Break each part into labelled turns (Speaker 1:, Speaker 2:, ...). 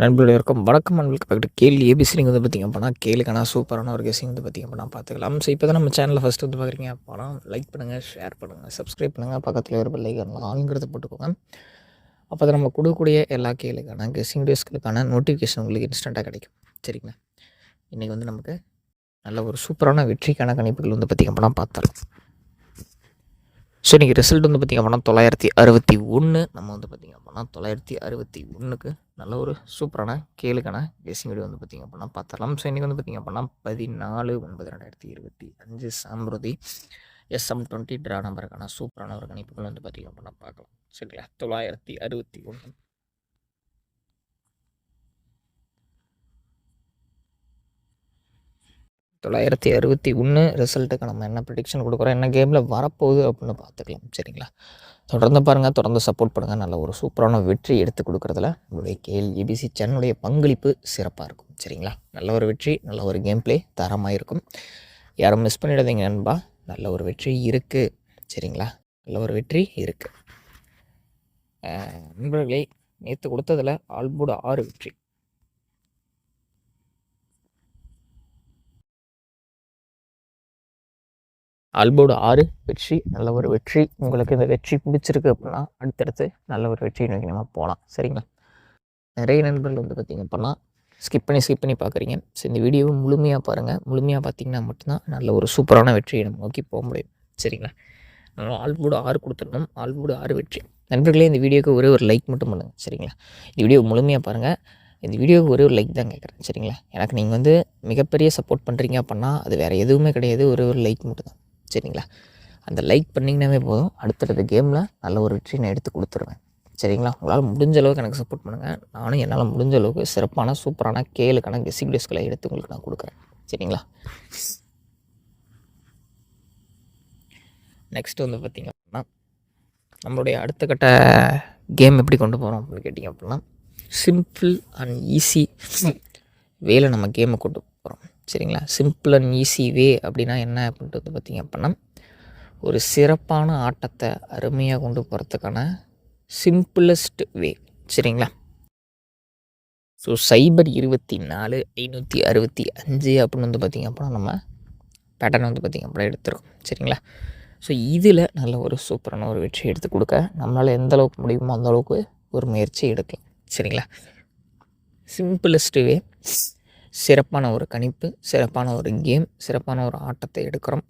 Speaker 1: நண்பர்களே வணக்கம். நண்பர்களுக்கு பக்கத்து கேள்வி ஏபிசிலிங் வந்து பார்த்திங்க அப்படின்னா கேளுக்கான சூப்பரான ஒரு கெஸிங் வந்து பார்த்திங்க அப்படின்னா பார்த்துக்கலாம். ஸோ இப்போ தான் நம்ம சேனலில் ஃபஸ்ட்டு வந்து பார்க்குறீங்க அப்படின்னா லைக் பண்ணுங்கள், ஷேர் பண்ணுங்கள், சப்ஸ்கிரைப் பண்ணுங்கள், பக்கத்தில் ஒரு பெல் ஐக்கான் ஆளுங்கிறத போட்டுக்கோங்க. அப்போ தான் நம்ம கொடுக்கக்கூடிய எல்லா கேளுக்கான கெஸிங் டேஸ்களுக்கான நோட்டிஃபிகேஷன் உங்களுக்கு இன்ஸ்டண்ட்டாக கிடைக்கும். சரிங்களா? இன்றைக்கி வந்து நமக்கு நல்ல ஒரு சூப்பரான வெற்றிக்கான கணிப்புகள் வந்து பார்த்திங்க அப்படின்னா பார்த்துடலாம். ஸோ இன்றைக்கி ரிசல்ட் வந்து பார்த்திங்க அப்படின்னா 961. நம்ம வந்து பார்த்திங்க அப்படின்னா 961க்கு நல்ல ஒரு சூப்பரான கேளுக்கான கெஸிங் வீடியோ வந்து பார்த்திங்க அப்படின்னா பார்த்துடலாம். ஸோ இன்றைக்கி வந்து பார்த்திங்க அப்படின்னா 14/9/2025 சாம்பிரதி SM20 ட்ரா நம்பருக்கான சூப்பரான ஒரு கணிப்புகள் வந்து பார்த்திங்க அப்படின்னா பார்க்கலாம். சரிங்களா? 961 961 ரிசல்ட்டுக்கு நம்ம என்ன ப்ரிடிக்ஷன் கொடுக்குறோம், என்ன கேமில் வரப்போகுது அப்படின்னு பார்த்துக்கலாம். சரிங்களா? தொடர்ந்து பாருங்கள், தொடர்ந்து சப்போர்ட் பண்ணுங்கள். நல்ல ஒரு சூப்பரான வெற்றி எடுத்து கொடுக்குறதுல உங்களுடைய KLABC சேனலுடைய பங்களிப்பு சிறப்பாக இருக்கும். சரிங்களா? நல்ல ஒரு வெற்றி, நல்ல ஒரு கேம் பிளே தரமாக இருக்கும். யாரும் மிஸ் பண்ணிடாதீங்க நண்பா. நல்ல ஒரு வெற்றி இருக்குது. சரிங்களா? நல்ல ஒரு வெற்றி இருக்குது. நண்பர்களை நேற்று கொடுத்ததில் ஆல்போர்டு 6 வெற்றி. ஆல்போர்டு 6 வெற்றி. நல்ல ஒரு வெற்றி. உங்களுக்கு இந்த வெற்றி பிடிச்சிருக்கு அப்படின்னா அடுத்தடுத்து நல்ல ஒரு வெற்றி நோக்கி நம்ம போகலாம். சரிங்களா? நிறைய நண்பர்கள் வந்து பார்த்திங்க அப்படின்னா ஸ்கிப் பண்ணி பார்க்குறீங்க. ஸோ இந்த வீடியோவை முழுமையாக பாருங்கள். முழுமையாக பார்த்திங்கன்னா மட்டும்தான் நல்ல ஒரு சூப்பரான வெற்றியை நம்ம நோக்கி போக முடியும். சரிங்களா? நம்ம ஆல்போர்டு 6 கொடுத்துருந்தோம். ஆல்போர்டு 6 வெற்றி. நண்பர்களே, இந்த வீடியோக்கு ஒரே ஒரு லைக் மட்டும் பண்ணுங்கள். சரிங்களா? இந்த வீடியோ முழுமையாக பாருங்கள். இந்த வீடியோவுக்கு ஒரே ஒரு லைக் தான் கேட்குறேன். சரிங்களா? எனக்கு நீங்கள் வந்து மிகப்பெரிய சப்போர்ட் பண்ணுறீங்க அப்படின்னா அது வேறு எதுவுமே கிடையாது. ஒரே ஒரு லைக் மட்டும் தான். சரிங்களா? அந்த லைக் பண்ணிங்கனாவே போதும். அடுத்தடுத்த கேமில் நல்ல ஒரு வெற்றி நான் எடுத்து கொடுத்துருவேன். சரிங்களா? உங்களால் முடிஞ்ச அளவுக்கு எனக்கு சப்போர்ட் பண்ணுங்கள். நானும் என்னால் முடிஞ்ச அளவுக்கு சிறப்பான சூப்பரான கேளுக்கான கெஸிங் டேஸ்களை எடுத்து உங்களுக்கு நான் கொடுக்குறேன். சரிங்களா? நெக்ஸ்ட்டு வந்து பார்த்திங்க அப்படின்னா நம்மளுடைய அடுத்த கட்ட கேம் எப்படி கொண்டு போகிறோம் அப்படின்னு கேட்டிங்க அப்படின்னா சிம்பிள் அண்ட் ஈஸி வேல நம்ம கேமை கொண்டு போகிறோம். சரிங்களா? சிம்பிள் அண்ட் ஈஸி வே அப்படின்னா என்ன அப்படின்ட்டு வந்து பார்த்திங்க அப்படின்னா ஒரு சிறப்பான ஆட்டத்தை அருமையாக கொண்டு போகிறதுக்கான சிம்பிளஸ்ட் வே. சரிங்களா? ஸோ 024,565 அப்படின்னு வந்து பார்த்திங்க அப்படின்னா நம்ம பேட்டர்ன் வந்து பார்த்திங்க அப்படின்னா எடுத்துருக்கோம். சரிங்களா? ஸோ இதில் நல்ல ஒரு சூப்பரான ஒரு வெற்றி எடுத்து கொடுக்க நம்மளால் எந்த அளவுக்கு முடியுமோ அந்த அளவுக்கு ஒரு முயற்சி எடுக்கலாம். சரிங்களா? சிம்பிளஸ்ட் வே, சிறப்பான ஒரு கணிப்பு, சிறப்பான ஒரு கேம், சிறப்பான ஒரு ஆட்டத்தை எடுக்கிறோம்.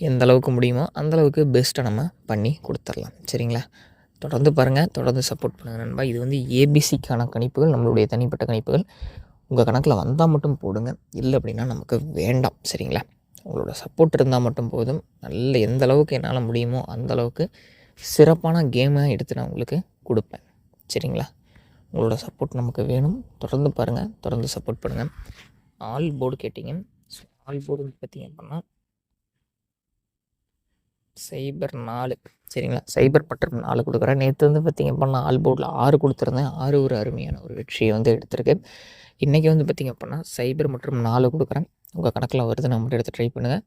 Speaker 1: எந்த அளவுக்கு முடியுமோ அந்தளவுக்கு பெஸ்ட்டை நம்ம பண்ணி கொடுத்துடலாம். சரிங்களா? தொடர்ந்து பாருங்கள், தொடர்ந்து சப்போர்ட் பண்ணுங்கள் நண்பா. இது வந்து ஏபிசிக்கான கணிப்புகள், நம்மளுடைய தனிப்பட்ட கணிப்புகள். உங்கள் கணக்கில் வந்தால் மட்டும் போடுங்க, இல்லை அப்படின்னா நமக்கு வேண்டாம். சரிங்களா? உங்களோட சப்போர்ட் இருந்தால் மட்டும் போதும். நல்ல எந்த அளவுக்கு என்னால் முடியுமோ அந்தளவுக்கு சிறப்பான கேமை எடுத்து நான் உங்களுக்கு கொடுப்பேன். சரிங்களா? உங்களோட சப்போர்ட் நமக்கு வேணும். தொடர்ந்து பாருங்கள், தொடர்ந்து சப்போர்ட் பண்ணுங்கள். ஆல் போர்டு கேட்டிங்க. ஸோ ஆல் போர்டு வந்து பார்த்திங்க அப்படின்னா சைபர் 4. சரிங்களா? சைபர் பட்டம் 4 கொடுக்குறேன். நேற்று வந்து பார்த்திங்க அப்படின்னா ஆல் போர்டில் 6 கொடுத்துருந்தேன். 6 ஒரு அருமையான ஒரு வெற்றியை வந்து எடுத்திருக்கேன். இன்றைக்கி வந்து பார்த்திங்க அப்படின்னா சைபர் மற்றும் 4 கொடுக்குறேன். உங்கள் கணக்கில் வருது, நம்ம மட்டும் எடுத்து ட்ரை பண்ணுங்கள்.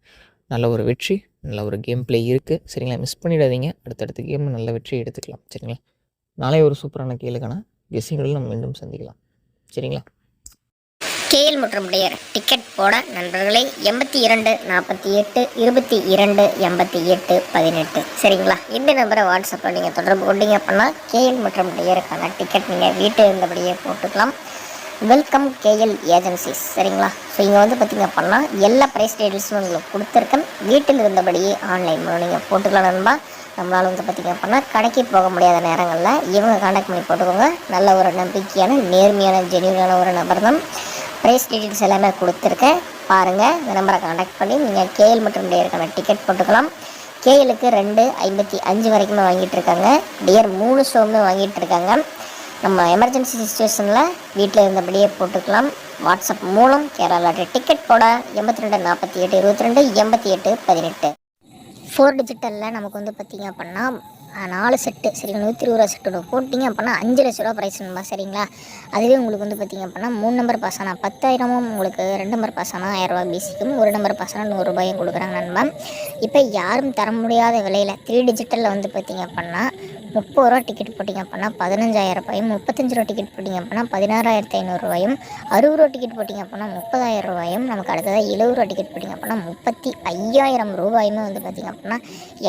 Speaker 1: நல்ல ஒரு வெற்றி, நல்ல ஒரு கேம் பிளே இருக்குது. சரிங்களா? மிஸ் பண்ணிடாதீங்க. அடுத்தடுத்த கேமில் நல்ல வெற்றி எடுத்துக்கலாம். சரிங்களா? நாளை ஒரு சூப்பரான கேளுக்கான கெஸ்ஸிங்களில் நம்ம மீண்டும் சந்திக்கலாம். சரிங்களா?
Speaker 2: KL மற்றும் டேர் டிக்கெட் போட நண்பர்களை 82 48 22 88 18. சரிங்களா? இந்த நம்பரை வாட்ஸ்அப்பில் நீங்கள் தொடர்பு கொண்டீங்க அப்படின்னா KL மற்றும் டேருக்கான டிக்கெட் நீங்கள் வீட்டில் இருந்தபடியே போட்டுக்கலாம். Welcome KL agencies. சரிங்களா? ஸோ இங்கே வந்து பார்த்திங்க அப்படின்னா எல்லா ப்ரைஸ் டீட்டெயில்ஸும் உங்களுக்கு கொடுத்துருக்கேன். வீட்டில் இருந்தபடியே ஆன்லைன் மூலம் நீங்கள் போட்டுக்கலாம் நண்பா. நம்மளால் வந்து பார்த்திங்க அப்படின்னா கடைக்கு போக முடியாத நேரங்களில் இவங்க கான்டாக்ட் பண்ணி போட்டுக்கோங்க. நல்ல ஒரு நம்பிக்கையான, நேர்மையான, ஜென்யூனான ஒரு நபர் தான். ப்ரைஸ் டீட்டெயில்ஸ் எல்லாமே கொடுத்துருக்கேன். பாருங்கள், இந்த நம்பரை கான்டாக்ட் பண்ணி நீங்கள் KL மற்றும் டேருக்கான டிக்கெட் போட்டுக்கலாம். KLக்கு 2.55 வரைக்குமே வாங்கிட்டு இருக்காங்க. டேர் 3 ஷோவுமே வாங்கிட்டு இருக்காங்க. நம்ம எமர்ஜென்சி சுச்சுவேஷனில் வீட்டில் இருந்தபடியே போட்டுக்கலாம். வாட்ஸ்அப் மூலம் கேரளாவில் டிக்கெட் போட 82 48 22 88 18. 4 டிஜிட்டலில் நமக்கு வந்து பார்த்திங்க அப்படின்னா 4 செட்டு. சரிங்களா? 120 செட்டு போட்டிங்க அப்படின்னா 5 லட்ச ரூபா ப்ரைஸ் நம்பா. சரிங்களா? அதுவே உங்களுக்கு வந்து பார்த்திங்க அப்படின்னா 3 நம்பர் பாஸ் ஆனால் 10,000ம், உங்களுக்கு 2 நம்பர் பாஸ் ஆனால் 1000 ரூபா பிசிக்கும், 1 நம்பர் பாஸ் ஆனால் 100 ரூபாயும் கொடுக்குறாங்க நண்பா. இப்போ யாரும் தர முடியாத விலையில் 3 டிஜிட்டலில் வந்து பார்த்திங்க அப்படின்னா 30 ரூபா டிக்கெட் போட்டிங்க அப்படின்னா 15,000 ரூபாயும், 35 ரூபா டிக்கெட் போட்டிங்க அப்படின்னா 16,500 ரூபாயும், 60 ரூபா டிக்கெட் போட்டிங்க அப்படின்னா 30,000 ரூபாயும், நமக்கு அடுத்ததாக 70 ரூபா டிக்கெட் போட்டிங்க அப்படின்னா 35,000 ரூபாயுமே வந்து பார்த்திங்க அப்படின்னா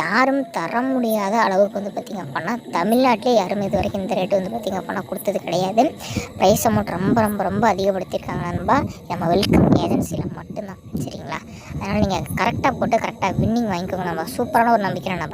Speaker 2: யாரும் தர முடியாத அளவுக்கு வந்து பார்த்திங்க அப்படின்னா தமிழ்நாட்டிலே யாரும் இது வரைக்கும் இந்த ரேட்டு வந்து பார்த்திங்க அப்படின்னா கொடுத்தது கிடையாது. ப்ரைஸ் அமௌண்ட் ரொம்ப ரொம்ப ரொம்ப அதிகப்படுத்தியிருக்காங்க நண்பா. நம்ம வெல்கம் ஏஜென்சியில் மட்டும்தான். சரிங்களா? அதனால் நீங்கள் கரெக்டாக போட்டு கரெக்டாக வின்னிங் வாங்கிக்கோங்க நண்பா. சூப்பரான ஒரு நம்பிக்கை நண்பா.